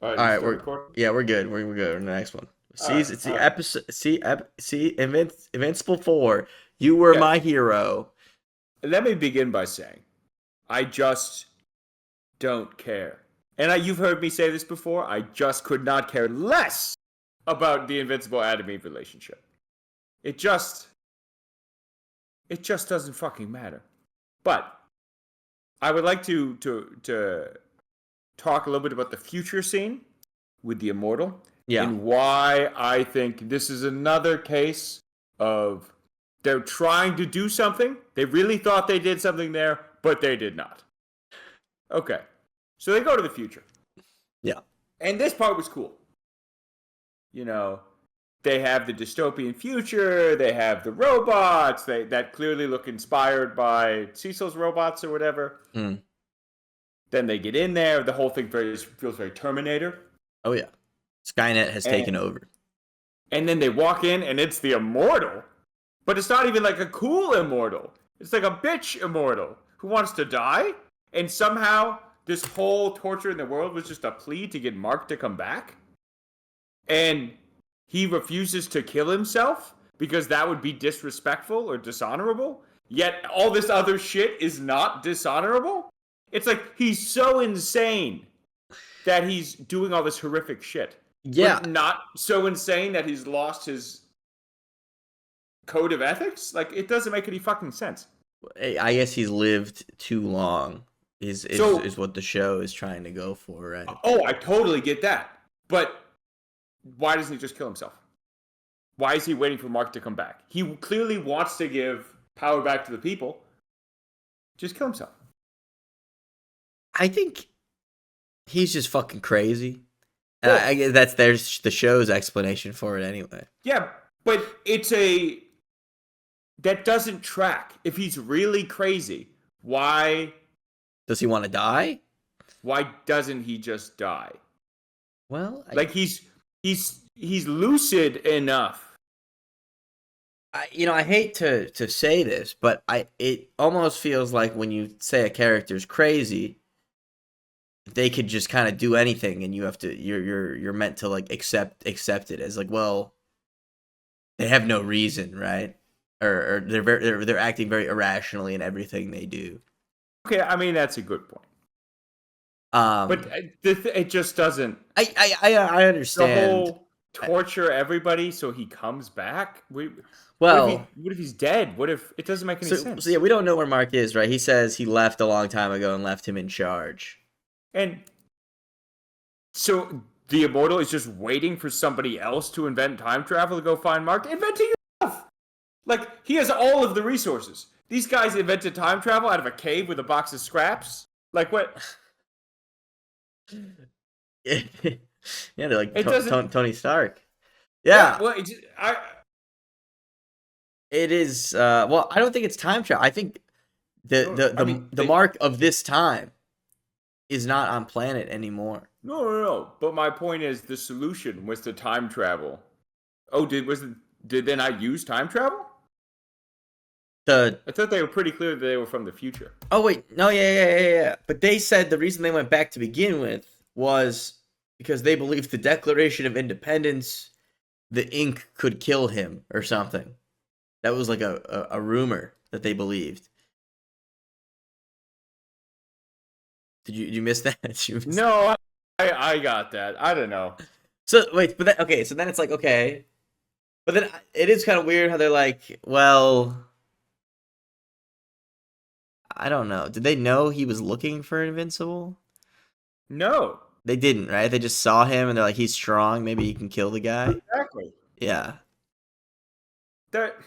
All right, All you right, still recording? we're good. We're good. On the next one. All See, right, it's all the right. episode. Invincible 4. You were Yeah, my hero. let me begin by saying I just don't care. And you've heard me say this before. I just could not care less about the Invincible Adam Eve relationship. It just, it just doesn't fucking matter. But I would like to talk a little bit about the future scene with the Immortal Yeah, and why I think this is another case of they're trying to do something. They really thought they did something there, but they did not. Okay. So they go to the future. yeah, And this part was cool. You know, they have the dystopian future, they have the robots, that clearly look inspired by Cecil's robots or whatever. mm. Then they get in there, the whole thing feels very Terminator. Oh yeah. Skynet has taken And over. and then they walk in and it's the Immortal. But it's not even like a cool Immortal. It's like a bitch Immortal who wants to die. And somehow this whole torture in the world was just a plea to get Mark to come back. And he refuses to kill himself because that would be disrespectful or dishonorable. Yet all this other shit is not dishonorable. It's like he's so insane that he's doing all this horrific shit, Yeah, but not so insane that he's lost his code of ethics. Like it doesn't make any fucking sense. I guess he's lived too long. Is So, what the show is trying to go for, right? oh, I totally get that. But why doesn't he just kill himself? Why is he waiting for Mark to come back? He clearly wants to give power back to the people. Just kill himself. I think he's just fucking crazy. And I Well, guess that's the show's explanation for it anyway. yeah, but it's a that doesn't track. If he's really crazy, why Does he want to die? why doesn't he just die? Well, Like he's lucid enough. I hate to say this, but it almost feels like when you say a character's crazy, they could just kind of do anything, and you're meant to like accept it as like, well, they have no reason, right? Or they're acting very irrationally in everything they do. Okay, I mean that's a good point. But Um, it just doesn't. I The understand. whole torture everybody so he comes back. Well, What if he's dead? What if it doesn't make any so yeah, sense? we don't know where Mark is, right? He says he left a long time ago and left him in charge. And so the Immortal is just waiting for somebody else to invent time travel to go find Mark. Invent it yourself. Like he has all of the resources. These guys invented time travel out of a cave with a box of scraps. Like what? Yeah, they're like It doesn't. Tony Stark. Yeah. Yeah, Well, it is. Well, I don't think it's time travel. I think the no. the I the mean, the mark of this time is not on planet anymore. no. But my point is, the solution was to time travel. Oh, did they not use time travel? The I thought they were pretty clear that they were from the future. Oh wait, no, yeah. But they said the reason they went back to begin with was because they believed the Declaration of Independence, the ink could kill him or something. That was like a rumor that they believed. Did you miss that? Did you miss that? No, I got that. I don't know. So wait, but then, okay, so then it's like okay, but then it is kind of weird how they're like, well, I don't know. Did they know he was looking for Invincible? No, They didn't, right? They just saw him and they're like, he's strong. Maybe he can kill the guy. exactly. Yeah. That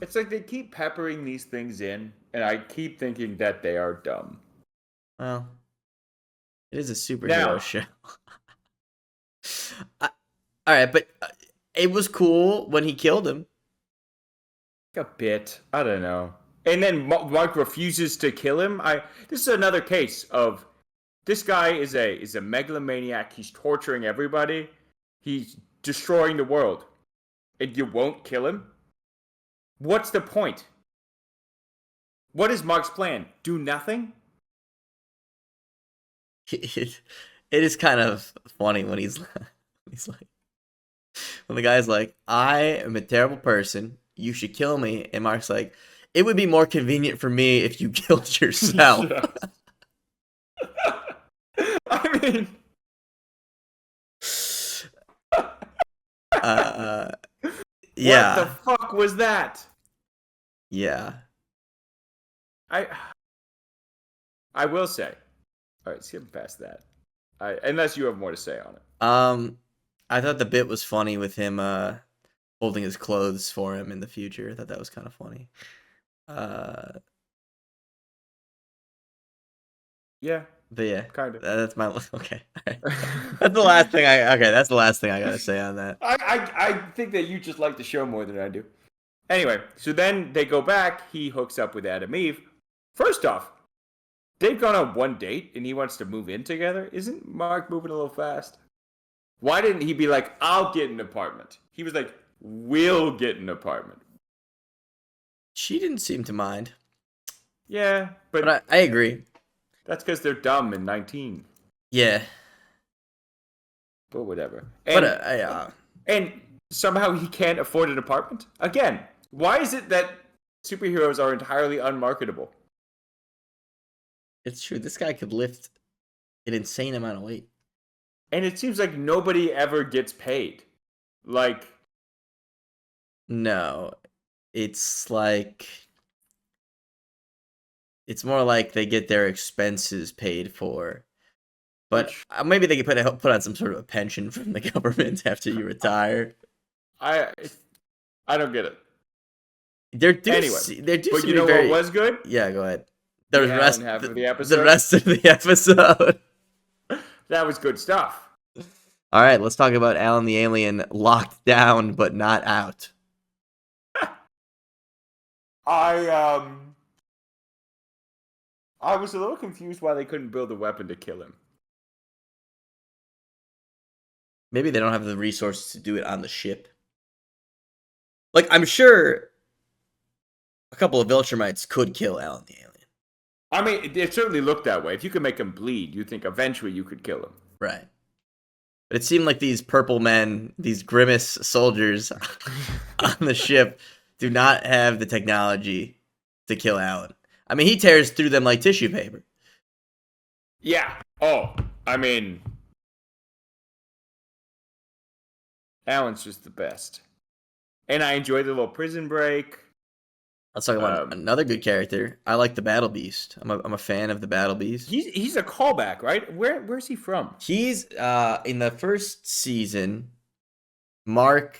it's like they keep peppering these things in, and I keep thinking that they are dumb. Well, it is a superhero Now, show. I, all right, but it was cool when he killed him. a bit, I don't know. And then Mark refuses to kill him. This is another case of this guy is a megalomaniac. He's torturing everybody. He's destroying the world, and you won't kill him. What's the point? What is Mark's plan? Do nothing? it is kind of funny when he's like when the guy's like, I am a terrible person. You should kill me. And Mark's like, it would be more convenient for me if you killed yourself. Yeah. I mean, uh, what the yeah, fuck was that? yeah. I I will say. All right, skip past that. Unless you have more to say on it. I thought the bit was funny with him holding his clothes for him in the future. I thought that was kind of funny. Yeah, But yeah, kind of. that's my okay. That's the last thing That's the last thing I gotta say on that. I think that you just like the show more than I do. Anyway, so then they go back. He hooks up with Adam Eve. First off, they've gone on one date and he wants to move in together. Isn't Mark moving a little fast? Why didn't he be like, I'll get an apartment? He was like, we'll get an apartment. She didn't seem to mind, Yeah, but but I agree. that's because they're dumb and 19. Yeah, But whatever. but And somehow he can't afford an apartment? Again, why is it that superheroes are entirely unmarketable? it's true. This guy could lift an insane amount of weight. And it seems like nobody ever gets paid. Like, No, it's like it's more like they get their expenses paid for. But which maybe they could put on some sort of a pension from the government after you retire. I I don't get it. Anyway, There do but seem you to know be very. what was good? Yeah, go ahead. The Alan half of the episode. The rest of the episode. That was good stuff. All right, let's talk about Alan the Alien locked down but not out. I I was a little confused why they couldn't build a weapon to kill him. Maybe they don't have the resources to do it on the ship. Like, I'm sure a couple of Viltrumites could kill Alan the Alien. I mean, it certainly looked that way. If you could make him bleed, you think eventually you could kill him. Right. But it seemed like these purple men, these grimace soldiers on the ship, do not have the technology to kill Alan. I mean, he tears through them like tissue paper. Yeah. Oh, I mean, Alan's just the best. And I enjoyed the little prison break. Let's talk about another good character. I like the Battle Beast. I'm a fan of the Battle Beast. He's a callback, right? Where's he from? He's in the first season. Mark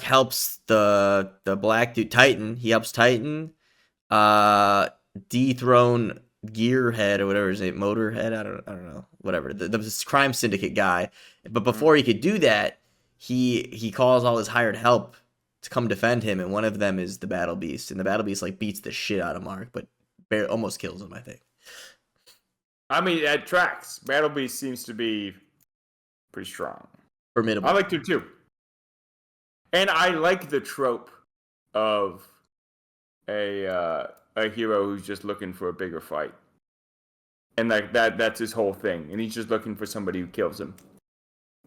helps the black dude Titan. He helps Titan dethrone Gearhead or whatever his name, Motorhead. I don't know, whatever. The crime syndicate guy. But before he could do that, he calls all his hired help to come defend him, and one of them is the Battle Beast, and the Battle Beast like beats the shit out of Mark, but almost kills him, I think. I mean, that tracks. Battle Beast seems to be pretty strong. Formidable. I liked him too. And I like the trope of a hero who's just looking for a bigger fight. And like that's his whole thing. And he's just looking for somebody who kills him.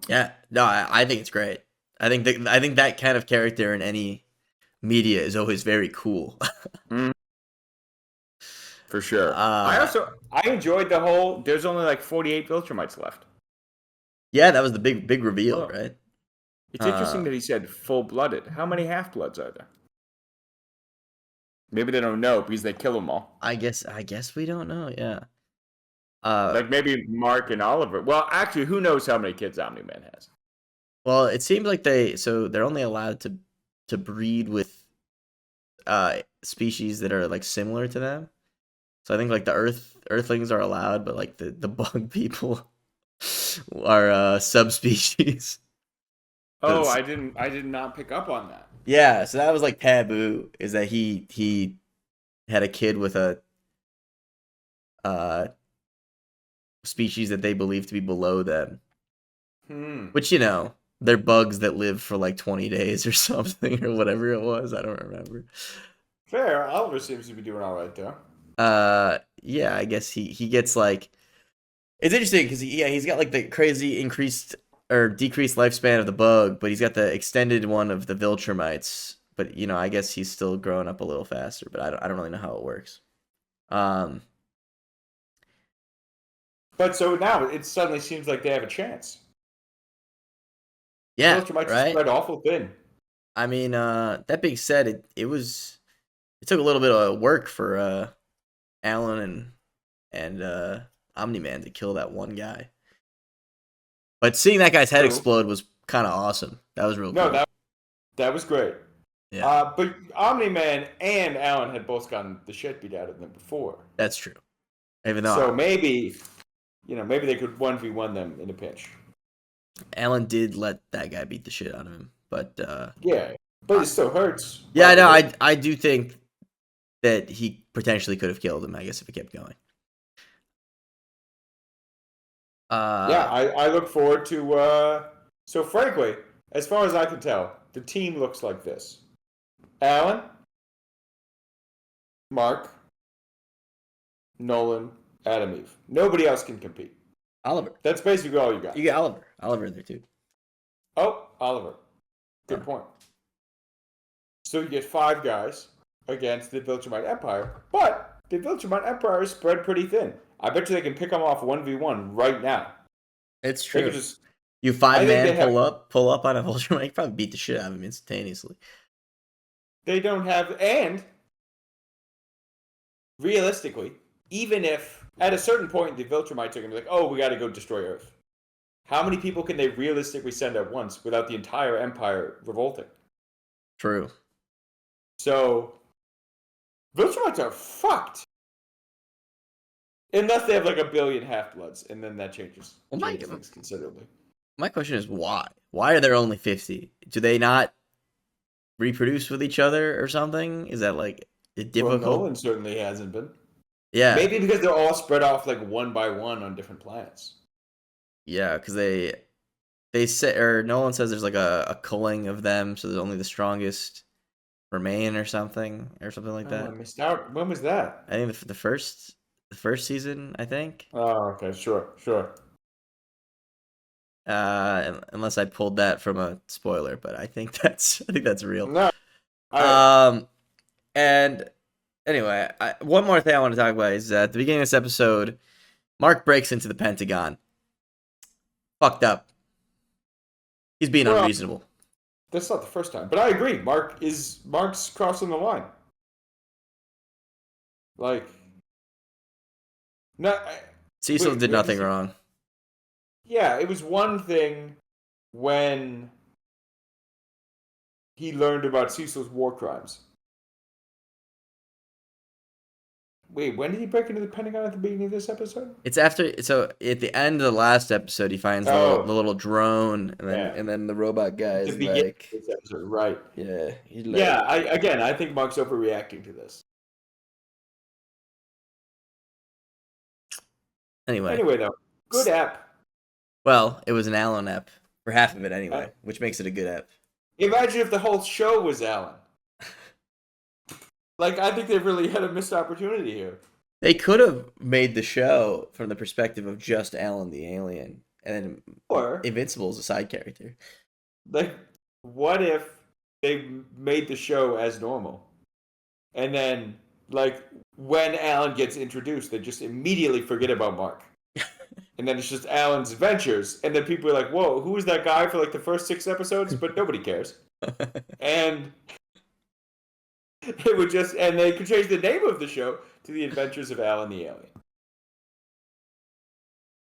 Yeah. No, I think it's great. I think that kind of character in any media is always very cool. For sure. I enjoyed the whole there's only like 48 Viltrumites left. Yeah, that was the big reveal, right? It's interesting that he said full-blooded. How many half-bloods are there? Maybe they don't know because they kill them all. I guess we don't know, yeah. Like maybe Mark and Oliver. Well, actually, who knows how many kids Omni-Man has? Well, it seems like they're only allowed to breed with species that are like similar to them. So I think like the Earthlings are allowed, but like the bug people are subspecies. Oh, I did not pick up on that. Yeah, so that was like taboo. Is that he had a kid with a species that they believe to be below them. Which, you know, they're bugs that live for like 20 days or something or whatever it was. I don't remember. Fair. Oliver seems to be doing all right though. Yeah, I guess he gets like It's interesting because he's got like the crazy increased or decreased lifespan of the bug, but he's got the extended one of the Viltrumites. But I guess he's still growing up a little faster. But I don't really know how it works. But so now it suddenly seems like they have a chance. Yeah, Viltrumites right. spread awful thin. I mean, that being said, it took a little bit of work for Alan and Omni-Man to kill that one guy. But seeing that guy's head explode was kind of awesome. That was real cool. No, that was great. Yeah. But Omni-Man and Alan had both gotten the shit beat out of them before. That's true. Even though so maybe they could 1v1 them in a pinch. Alan did let that guy beat the shit out of him, but yeah, but it still hurts. Yeah, I know. I do think that he potentially could have killed him, I guess, if it kept going. Yeah, I look forward to. So frankly, as far as I can tell, the team looks like this: Alan, Mark, Nolan, Adam Eve. Nobody else can compete. Oliver. That's basically all you got. You get Oliver. Oliver in there too. Oh, Oliver. Good point. So you get 5 guys against the Viltrumite Empire, but the Viltrumite Empire is spread pretty thin. I bet you they can pick them off 1v1 right now. It's true. You 5-man pull up on a Viltrumite, you probably beat the shit out of him instantaneously. They don't have, and realistically, even if at a certain point the Viltrumites are going to be like, oh, we got to go destroy Earth. How many people can they realistically send at once without the entire Empire revolting? True. So, Viltrumites are fucked. Unless they have like 1 billion half-bloods, and then that changes things considerably. My question is why? Why are there only 50? Do they not reproduce with each other or something? Is that like difficult? Well, Nolan certainly hasn't been. Yeah. Maybe because they're all spread off like one by one on different planets. Yeah, because they say, or Nolan says there's like a culling of them, so there's only the strongest remain or something like that. I missed out. When was that? I think the first season, I think. Oh, okay, sure. Unless I pulled that from a spoiler, but I think that's real. No. And anyway, one more thing I want to talk about is at the beginning of this episode, Mark breaks into the Pentagon. Fucked up. He's being unreasonable. That's not the first time, but I agree. Mark's crossing the line. Like, Cecil did nothing wrong. Yeah, it was one thing when he learned about Cecil's war crimes. Wait, when did he break into the Pentagon at the beginning of this episode? It's after. So at the end of the last episode, he finds the little drone, and then the robot guy is like, this episode, right? Yeah, I think Mark's overreacting to this. Anyway, though, good app. Well, it was an Alan app for half of it anyway, which makes it a good app. Imagine if the whole show was Alan. Like, I think they really had a missed opportunity here. They could have made the show from the perspective of just Alan the alien, and then Invincible is a side character. Like, what if they made the show as normal? And then, like, when Alan gets introduced, they just immediately forget about Mark. And then it's just Alan's adventures. And then people are like, whoa, who was that guy for, like, the first 6 episodes? But nobody cares. And it would just, and they could change the name of the show to The Adventures of Alan the Alien.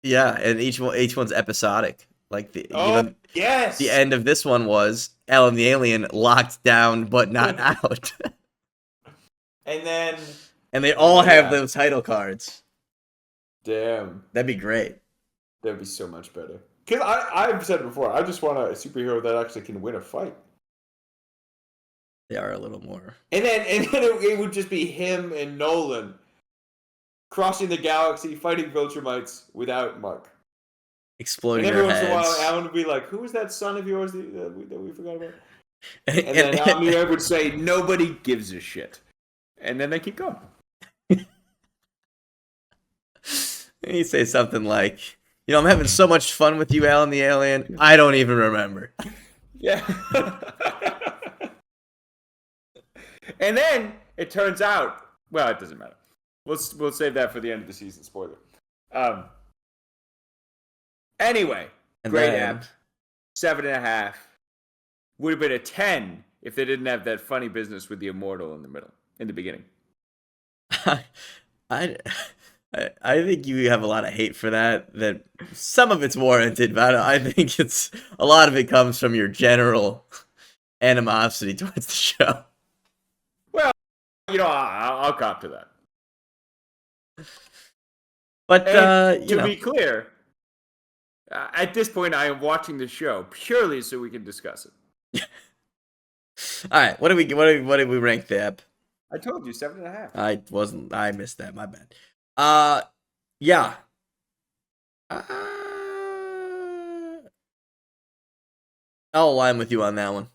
Yeah, and each one's episodic. Like the end of this one was Alan the Alien locked down but not out. And they all have those title cards. Damn, that'd be great. That'd be so much better. Because I've said it before, I just want a superhero that actually can win a fight. They are a little more. And then it would just be him and Nolan crossing the galaxy, fighting Viltrumites without Mark. Exploding and their every heads. once in a while, Alan would be like, who is that son of yours that we forgot about? And then Omni would say, nobody gives a shit. And then they keep going. He say something like, I'm having so much fun with you, Alan the Alien. I don't even remember. Yeah. And then it turns out, well, it doesn't matter. We'll save that for the end of the season. Spoiler. Anyway, great app. 7.5. Would have been a 10 if they didn't have that funny business with the immortal in the beginning. I think you have a lot of hate for that. That some of it's warranted, but I think it's a lot of it comes from your general animosity towards the show. Well, I'll cop to that. But to be clear, at this point, I am watching the show purely so we can discuss it. All right, what did we rank the app? I told you 7.5. I missed that. My bad. Yeah. I'll align with you on that one.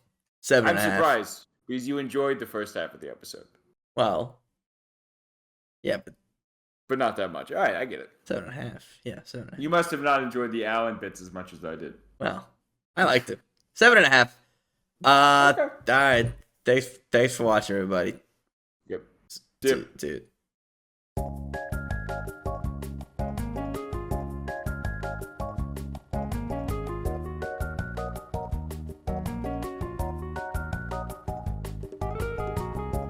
7.5. I'm surprised because you enjoyed the first half of the episode. Well, yeah, but not that much. All right, I get it. 7.5. Yeah, 7.5. You must have not enjoyed the Alan bits as much as I did. Well, I liked it. 7.5. Okay. All right. Thanks for watching, everybody. Yep. Dude.